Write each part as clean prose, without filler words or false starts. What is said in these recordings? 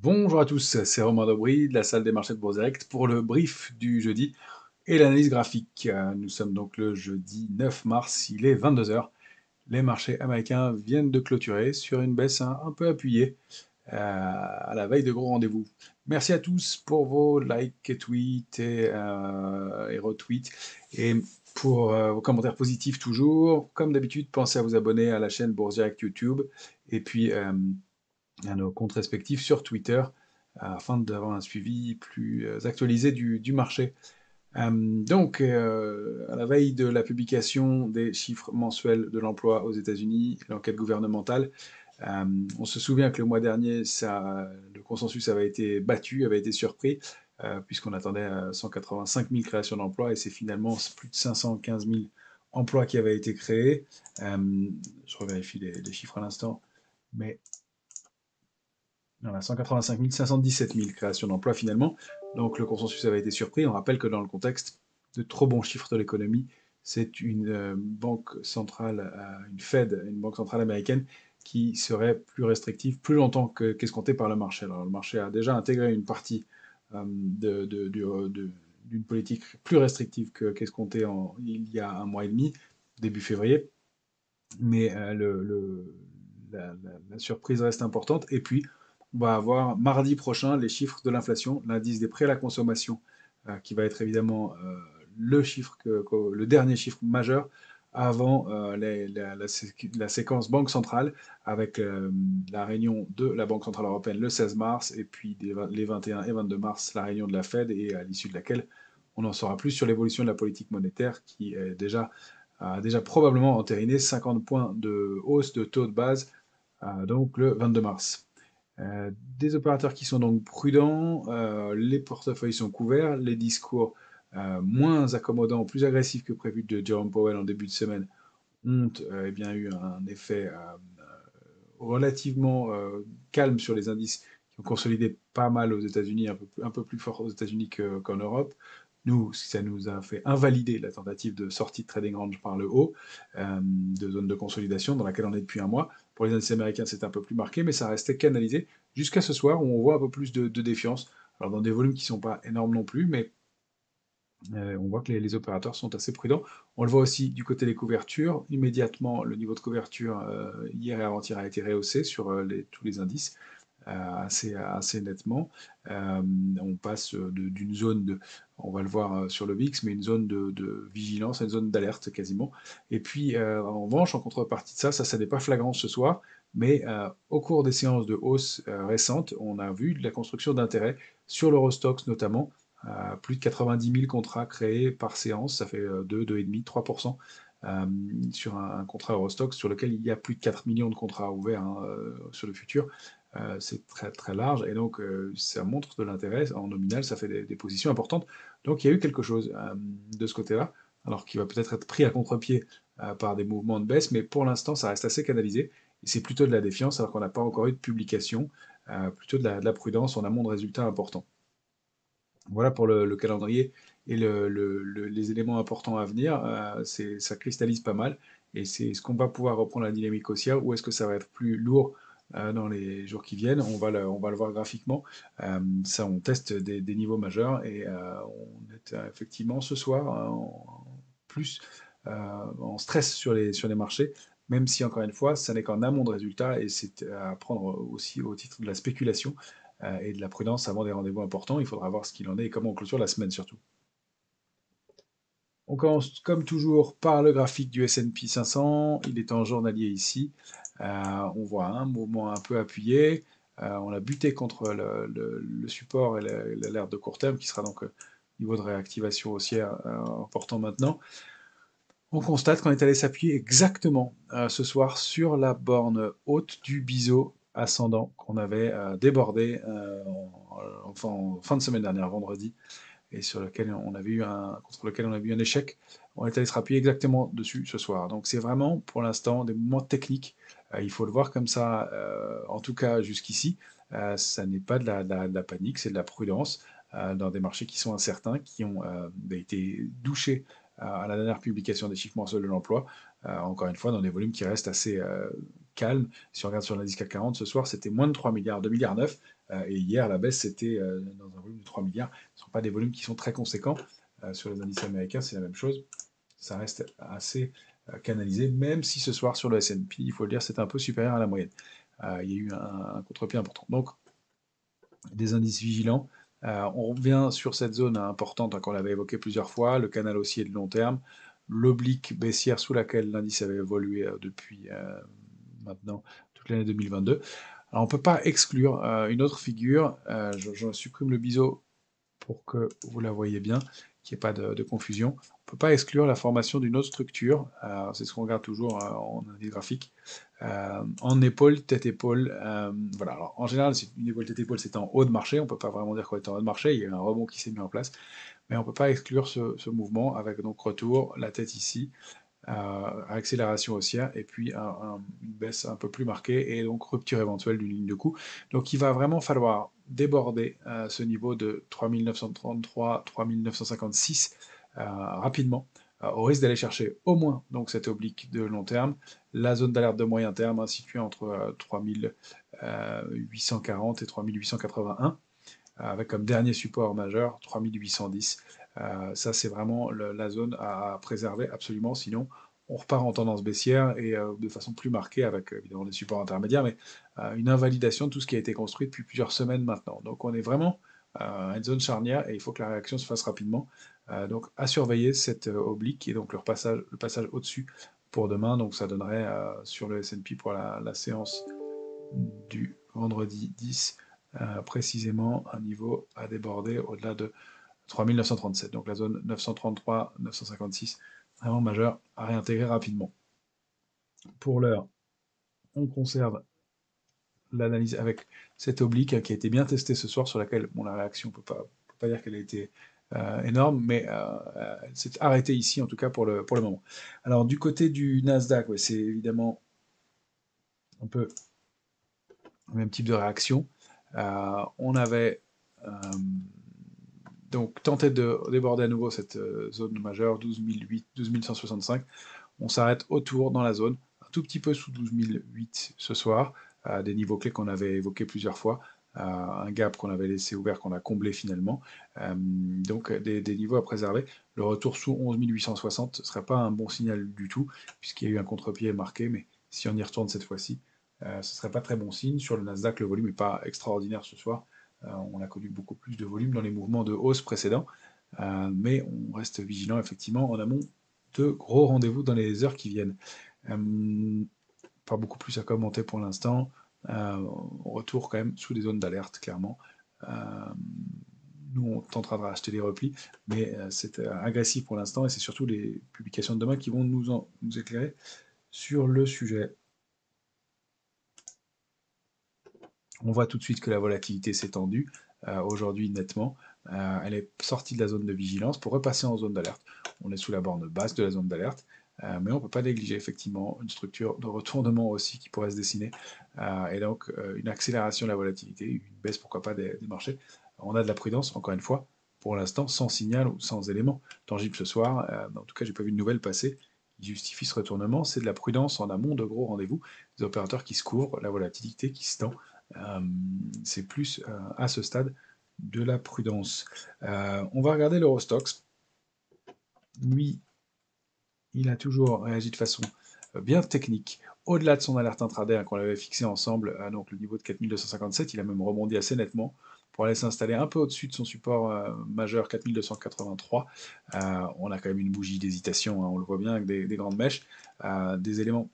Bonjour à tous, c'est Romain Dobry de la salle des marchés de Bourse Direct pour le brief du jeudi et l'analyse graphique. Nous sommes donc le jeudi 9 mars, il est 22 heures. Les marchés américains viennent de clôturer sur une baisse un peu appuyée à la veille de gros rendez-vous. Merci à tous pour vos likes, et tweets et retweets et pour vos commentaires positifs toujours. Comme d'habitude, pensez à vous abonner à la chaîne Bourse Direct YouTube et puis à nos comptes respectifs sur Twitter afin d'avoir un suivi plus actualisé du marché. À la veille de la publication des chiffres mensuels de l'emploi aux États-Unis, l'enquête gouvernementale, euh, on se souvient que le mois dernier, le consensus avait été battu, avait été surpris, puisqu'on attendait 185 000 créations d'emplois, et c'est finalement plus de 515 000 emplois qui avaient été créés. Je revérifie les chiffres à l'instant, mais voilà, 185 000, 517 000 créations d'emplois finalement. Donc le consensus avait été surpris. On rappelle que dans le contexte de trop bons chiffres de l'économie, c'est une banque centrale, une Fed, une banque centrale américaine, qui serait plus restrictive plus longtemps qu'escompté par le marché. Alors le marché a déjà intégré une partie d'une politique plus restrictive qu'escompté il y a un mois et demi, début février, mais la surprise reste importante. Et puis, on va avoir mardi prochain les chiffres de l'inflation, l'indice des prix à la consommation, qui va être évidemment le dernier chiffre majeur avant la séquence Banque centrale, avec la réunion de la Banque centrale européenne le 16 mars, et puis les 21 et 22 mars, la réunion de la Fed, et à l'issue de laquelle on en saura plus sur l'évolution de la politique monétaire, qui est a déjà probablement entériné 50 points de hausse de taux de base, donc le 22 mars. Des opérateurs qui sont donc prudents, les portefeuilles sont couverts, les discours moins accommodants, plus agressifs que prévu de Jerome Powell en début de semaine ont eh bien, eu un effet relativement calme sur les indices qui ont consolidé pas mal aux États-Unis, un peu plus fort aux États-Unis qu'en Europe. Nous, ça nous a fait invalider la tentative de sortie de trading range par le haut, de zone de consolidation dans laquelle on est depuis un mois. Pour les indices américains, c'est un peu plus marqué, mais ça restait canalisé jusqu'à ce soir où on voit un peu plus de défiance. Alors dans des volumes qui ne sont pas énormes non plus, mais on voit que les opérateurs sont assez prudents. On le voit aussi du côté des couvertures. Immédiatement, le niveau de couverture hier et avant-hier a été rehaussé sur tous les indices assez nettement. On passe d'une zone on va le voir sur le VIX, mais une zone de vigilance, une zone d'alerte quasiment. Et puis, en revanche, en contrepartie de ça n'est pas flagrant ce soir, mais au cours des séances de hausse récentes, on a vu de la construction d'intérêt sur l'Eurostoxx notamment, plus de 90 000 contrats créés par séance, ça fait 2, 2,5, 3% sur un contrat Eurostoxx sur lequel il y a plus de 4 millions de contrats ouverts sur le futur. C'est très très large et donc ça montre de l'intérêt en nominal, ça fait des positions importantes. Donc il y a eu quelque chose de ce côté-là, alors qu'il va peut-être être pris à contre-pied par des mouvements de baisse, mais pour l'instant ça reste assez canalisé. Et c'est plutôt de la défiance alors qu'on n'a pas encore eu de publication, plutôt de la prudence en amont de résultats importants. Voilà pour le calendrier et les éléments importants à venir. Ça cristallise pas mal. Et c'est ce qu'on va pouvoir reprendre la dynamique haussière ou est-ce que ça va être plus lourd dans les jours qui viennent? On va le voir graphiquement. Ça, on teste des niveaux majeurs et on est effectivement ce soir plus en stress sur les marchés, même si encore une fois, ça n'est qu'en amont de résultats et c'est à prendre aussi au titre de la spéculation et de la prudence avant des rendez-vous importants. Il faudra voir ce qu'il en est et comment on clôture la semaine surtout. On commence comme toujours par le graphique du S&P 500. Il est en journalier ici. On voit un mouvement un peu appuyé. On a buté contre le support et l'alerte de court terme qui sera donc niveau de réactivation haussière important maintenant. On constate qu'on est allé s'appuyer exactement ce soir sur la borne haute du biseau ascendant qu'on avait débordé en fin de semaine dernière, vendredi, et contre lequel on a vu un échec. On est allé se rappuyer exactement dessus ce soir. Donc c'est vraiment pour l'instant des mouvements techniques. Il faut le voir comme ça, en tout cas jusqu'ici. Ça n'est pas de la panique, c'est de la prudence dans des marchés qui sont incertains, qui ont été douchés à la dernière publication des chiffres mensuels de l'emploi. Encore une fois, dans des volumes qui restent assez calmes. Si on regarde sur l'indice CAC 40 ce soir, c'était moins de 3 milliards, 2 milliards 9. Et hier, la baisse, c'était dans un volume de 3 milliards. Ce ne sont pas des volumes qui sont très conséquents. Sur les indices américains, c'est la même chose. Ça reste assez canalisé, même si ce soir, sur le S&P, il faut le dire, c'est un peu supérieur à la moyenne. Il y a eu un contre-pied important. Donc, des indices vigilants. On revient sur cette zone importante qu'on avait évoquée plusieurs fois, le canal haussier de long terme, l'oblique baissière sous laquelle l'indice avait évolué depuis maintenant toute l'année 2022. Alors on ne peut pas exclure une autre figure, je supprime le biseau pour que vous la voyez bien, qu'il n'y ait pas de confusion. On ne peut pas exclure la formation d'une autre structure, c'est ce qu'on regarde toujours en indice graphique, en épaule, tête-épaule. Voilà. Alors, en général, une épaule, tête-épaule, c'est en haut de marché. On ne peut pas vraiment dire qu'on est en haut de marché. Il y a eu un rebond qui s'est mis en place. Mais on ne peut pas exclure ce mouvement avec donc retour, la tête ici, accélération haussière et puis une baisse un peu plus marquée et donc rupture éventuelle d'une ligne de coup. Donc il va vraiment falloir déborder ce niveau de 3933, 3956 rapidement, au risque d'aller chercher au moins donc cette oblique de long terme, la zone d'alerte de moyen terme située entre 3840 et 3881 avec comme dernier support majeur 3810. Ça, c'est vraiment la zone à préserver absolument, sinon on repart en tendance baissière et de façon plus marquée avec évidemment des supports intermédiaires, mais une invalidation de tout ce qui a été construit depuis plusieurs semaines maintenant. Donc on est vraiment à une zone charnière et il faut que la réaction se fasse rapidement. Donc à surveiller cette oblique et donc le passage au-dessus pour demain. Donc ça donnerait sur le S&P pour la séance du vendredi 10 précisément un niveau à déborder au-delà de 3937. Donc la zone 933, 956, vraiment majeure à réintégrer rapidement. Pour l'heure, on conserve l'analyse avec cette oblique qui a été bien testée ce soir, sur laquelle bon, la réaction, on ne peut pas dire qu'elle a été énorme, mais elle s'est arrêtée ici, en tout cas pour le moment. Alors du côté du Nasdaq, ouais, c'est évidemment un peu le même type de réaction. On avait donc tenté de déborder à nouveau cette zone majeure, 12 008, 12 165. On s'arrête autour dans la zone, un tout petit peu sous 12 008 ce soir, des niveaux clés qu'on avait évoqués plusieurs fois, un gap qu'on avait laissé ouvert, qu'on a comblé finalement. Donc des niveaux à préserver. Le retour sous 11 860 ne serait pas un bon signal du tout, puisqu'il y a eu un contre-pied marqué, mais si on y retourne cette fois-ci, ce ne serait pas très bon signe. Sur le Nasdaq, le volume n'est pas extraordinaire ce soir. On a connu beaucoup plus de volume dans les mouvements de hausse précédents, mais on reste vigilant effectivement en amont de gros rendez-vous dans les heures qui viennent. Pas beaucoup plus à commenter pour l'instant. On retourne quand même sous des zones d'alerte, clairement. Nous, on tentera de racheter les replis, mais c'est agressif pour l'instant, et c'est surtout les publications de demain qui vont nous éclairer sur le sujet. On voit tout de suite que la volatilité s'est tendue, aujourd'hui nettement. Elle est sortie de la zone de vigilance pour repasser en zone d'alerte. On est sous la borne basse de la zone d'alerte, mais on ne peut pas négliger effectivement une structure de retournement aussi qui pourrait se dessiner, et donc une accélération de la volatilité, une baisse pourquoi pas des marchés. On a de la prudence, encore une fois, pour l'instant, sans signal ou sans élément tangible ce soir. En tout cas, j'ai pas vu de nouvelles passer qui justifient ce retournement. C'est de la prudence en amont de gros rendez-vous, des opérateurs qui se couvrent, la volatilité qui se tend. C'est plus à ce stade de la prudence. On va regarder l'Eurostoxx. Lui, il a toujours réagi de façon bien technique, au-delà de son alerte intraday qu'on avait fixé ensemble, donc le niveau de 4257, il a même rebondi assez nettement pour aller s'installer un peu au-dessus de son support majeur 4283. On a quand même une bougie d'hésitation, hein, on le voit bien avec des grandes mèches, des éléments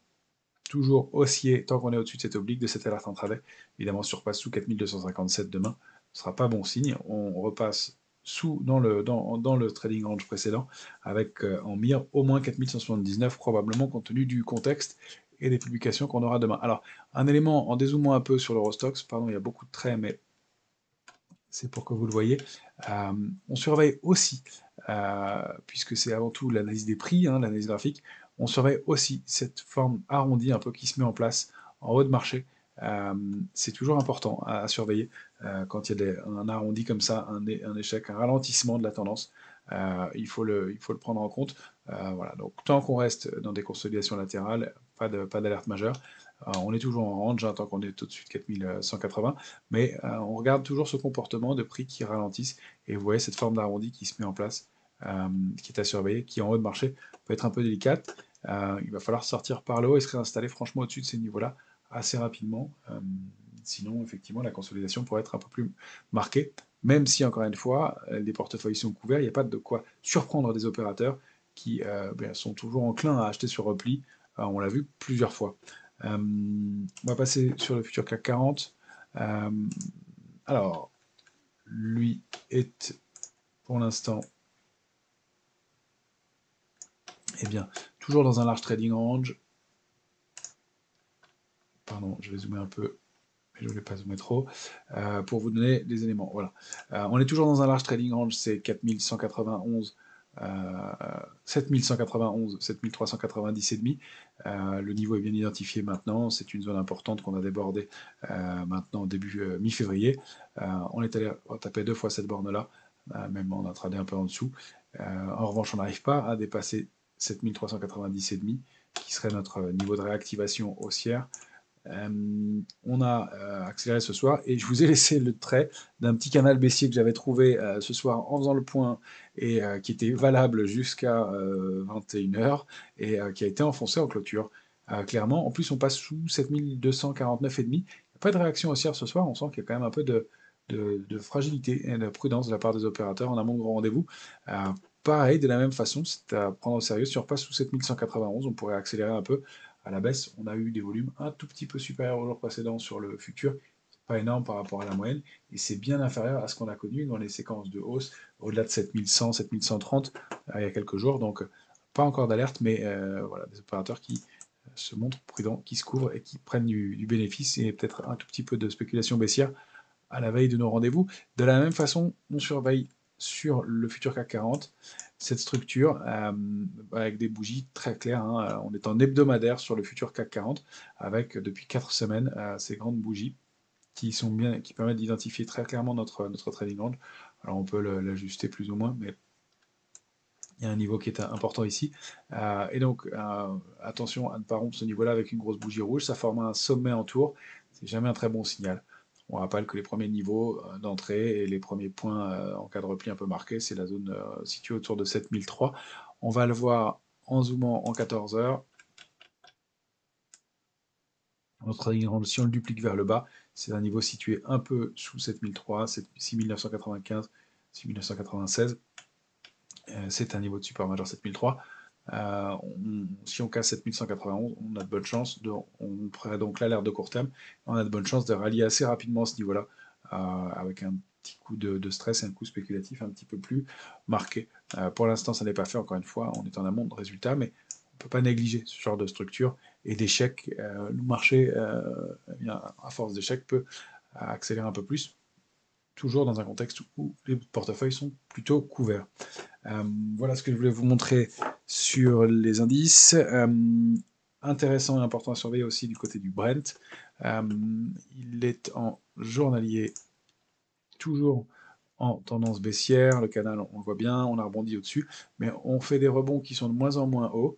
toujours haussier tant qu'on est au-dessus de cette oblique, de cette alerte intraday. Évidemment, surpasse sous 4257 demain, ce ne sera pas bon signe. On repasse dans le trading range précédent, avec en mire au moins 4179, probablement compte tenu du contexte et des publications qu'on aura demain. Alors, un élément, en dézoomant un peu sur l'Eurostoxx, pardon, il y a beaucoup de traits, mais c'est pour que vous le voyez. On surveille aussi, puisque c'est avant tout l'analyse des prix, hein, l'analyse graphique, on surveille aussi cette forme arrondie un peu qui se met en place en haut de marché. C'est toujours important à surveiller quand il y a un arrondi comme ça, un échec, un ralentissement de la tendance. il faut le prendre en compte. Voilà. Donc tant qu'on reste dans des consolidations latérales, pas d'alerte majeure. On est toujours en range, hein, tant qu'on est au-dessus de 4180, mais on regarde toujours ce comportement de prix qui ralentissent, et vous voyez cette forme d'arrondi qui se met en place, qui est à surveiller, qui en haut de marché peut être un peu délicate. Il va falloir sortir par le haut et se réinstaller franchement au-dessus de ces niveaux-là assez rapidement. Sinon, effectivement, la consolidation pourrait être un peu plus marquée, même si, encore une fois, les portefeuilles sont couverts, il n'y a pas de quoi surprendre des opérateurs qui sont toujours enclins à acheter sur repli. On l'a vu plusieurs fois. On va passer sur le futur CAC 40. Euh, alors, lui est pour l'instant, eh bien, toujours dans un large trading range. Pardon, je vais zoomer un peu, mais je ne voulais pas zoomer trop, pour vous donner des éléments. Voilà. On est toujours dans un large trading range, c'est 4191, 7191, 7390,5. Le niveau est bien identifié maintenant, c'est une zone importante qu'on a débordée maintenant début mi-février. On est allé taper deux fois cette borne-là, même on a tradé un peu en dessous. En revanche, on n'arrive pas à dépasser 7390,5, qui serait notre niveau de réactivation haussière. On a accéléré ce soir et je vous ai laissé le trait d'un petit canal baissier que j'avais trouvé ce soir en faisant le point et qui était valable jusqu'à 21h et qui a été enfoncé en clôture. Clairement, en plus on passe sous 7249,5. Il n'y a pas de réaction haussière ce soir, on sent qu'il y a quand même un peu de fragilité et de prudence de la part des opérateurs en amont de gros rendez-vous. Pareil, de la même façon, c'est à prendre au sérieux. Si on repasse sous 7191, on pourrait accélérer un peu à la baisse. On a eu des volumes un tout petit peu supérieurs au jour précédent sur le futur, pas énorme par rapport à la moyenne, et c'est bien inférieur à ce qu'on a connu dans les séquences de hausse au-delà de 7100, 7130 il y a quelques jours. Donc, pas encore d'alerte, mais voilà, des opérateurs qui se montrent prudents, qui se couvrent et qui prennent du bénéfice et peut-être un tout petit peu de spéculation baissière à la veille de nos rendez-vous. De la même façon, on surveille sur le futur CAC 40 cette structure avec des bougies très claires. Hein. On est en hebdomadaire sur le futur CAC 40 avec depuis 4 semaines ces grandes bougies qui permettent d'identifier très clairement notre trading range. Alors on peut l'ajuster plus ou moins, mais il y a un niveau qui est important ici. Et donc, attention à ne pas rompre ce niveau-là avec une grosse bougie rouge. Ça forme un sommet en tour. C'est jamais un très bon signal. On rappelle que les premiers niveaux d'entrée et les premiers points en cas de repli un peu marqués, c'est la zone située autour de 7003. On va le voir en zoomant en 14 heures. Notre trading range, si on le duplique vers le bas, c'est un niveau situé un peu sous 7003, 6995, 6996. C'est un niveau de support majeur 7003. Si on casse 7191, on a de bonnes chances, on ferait donc l'alerte de court terme, on a de bonnes chances de rallier assez rapidement ce niveau-là, avec un petit coup de stress et un coup spéculatif un petit peu plus marqué. Pour l'instant, ça n'est pas fait, encore une fois, on est en amont de résultats, mais on ne peut pas négliger ce genre de structure et d'échecs. Le marché, à force d'échecs, peut accélérer un peu plus, toujours dans un contexte où les portefeuilles sont plutôt couverts. Voilà ce que je voulais vous montrer sur les indices. Intéressant et important à surveiller aussi du côté du Brent. Il est en journalier, toujours en tendance baissière. Le canal, on le voit bien, on a rebondi au-dessus, mais on fait des rebonds qui sont de moins en moins hauts.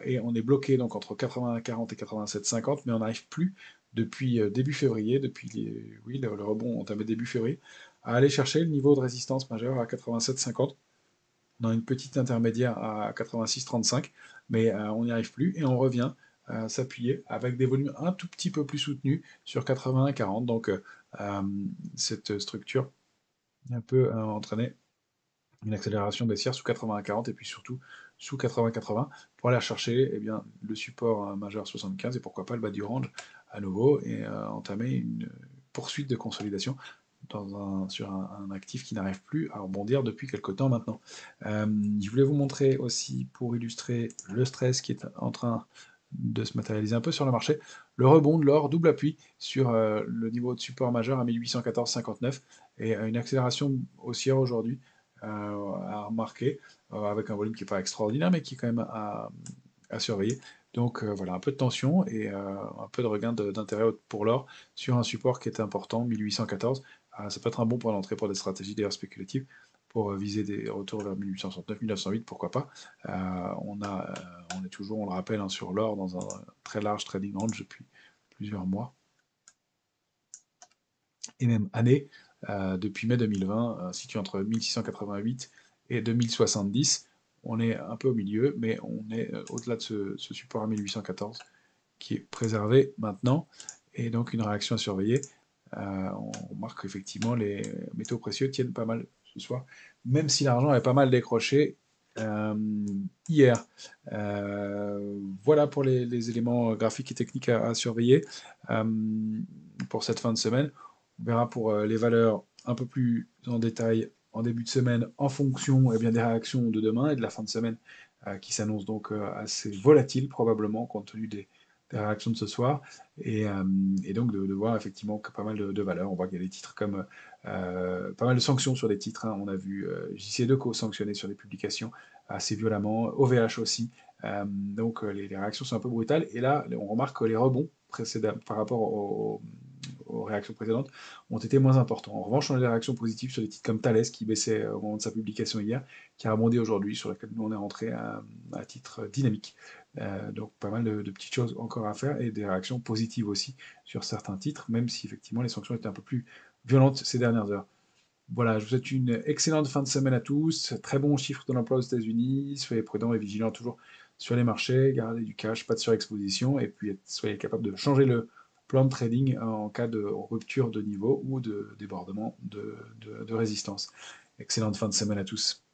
Et on est bloqué donc entre 80,40 et 87,50, mais on n'arrive plus depuis début février, oui, le rebond entamé début février, à aller chercher le niveau de résistance majeure à 87,50. On a une petite intermédiaire à 86,35, mais on n'y arrive plus et on revient s'appuyer avec des volumes un tout petit peu plus soutenus sur 80-40. Donc cette structure peut entraîner une accélération baissière sous 80-40 et puis surtout sous 80-80 pour aller chercher le support majeur 75 et pourquoi pas le bas du range à nouveau et entamer une poursuite de consolidation sur un actif qui n'arrive plus à rebondir depuis quelque temps maintenant. Je voulais vous montrer aussi, pour illustrer le stress qui est en train de se matérialiser un peu sur le marché, le rebond de l'or, double appui sur le niveau de support majeur à 1814,59 et une accélération haussière aujourd'hui à remarquer, avec un volume qui n'est pas extraordinaire, mais qui est quand même à surveiller. Donc voilà, un peu de tension et un peu de regain d'intérêt pour l'or sur un support qui est important, 1814. Ça peut être un bon point d'entrée pour des stratégies d'ailleurs spéculatives pour viser des retours vers 1869, 1908, pourquoi pas. On est toujours, on le rappelle, hein, sur l'or dans un très large trading range depuis plusieurs mois et même années, depuis mai 2020, situé entre 1688 et 2070. On est un peu au milieu, mais on est au-delà de ce support à 1814 qui est préservé maintenant, et donc une réaction à surveiller. On remarque qu'effectivement les métaux précieux tiennent pas mal ce soir, même si l'argent avait pas mal décroché euh, hier. Voilà pour les éléments graphiques et techniques à surveiller euh, pour cette fin de semaine. On verra pour les valeurs un peu plus en détail en début de semaine en fonction bien, des réactions de demain et de la fin de semaine qui s'annonce donc assez volatile probablement compte tenu des réactions de ce soir. Et donc de voir effectivement que pas mal de valeurs. On voit qu'il y a des titres comme pas mal de sanctions sur des titres, hein. On a vu JC Deco sanctionné sur des publications assez violemment, OVH aussi. Donc les réactions sont un peu brutales. Et là, on remarque que les rebonds précédents par rapport aux réactions précédentes ont été moins importants. En revanche, on a des réactions positives sur des titres comme Thales qui baissait au moment de sa publication hier, qui a rebondi aujourd'hui, sur laquelle nous on est rentré à titre dynamique. Donc pas mal de petites choses encore à faire et des réactions positives aussi sur certains titres, même si effectivement les sanctions étaient un peu plus violentes ces dernières heures. Voilà, je vous souhaite une excellente fin de semaine à tous. Très bon chiffre de l'emploi aux États-Unis. Soyez prudents et vigilants toujours sur les marchés. Gardez du cash, pas de surexposition. Et puis soyez capable de changer le plan de trading en cas de rupture de niveau ou de débordement de résistance. Excellente fin de semaine à tous.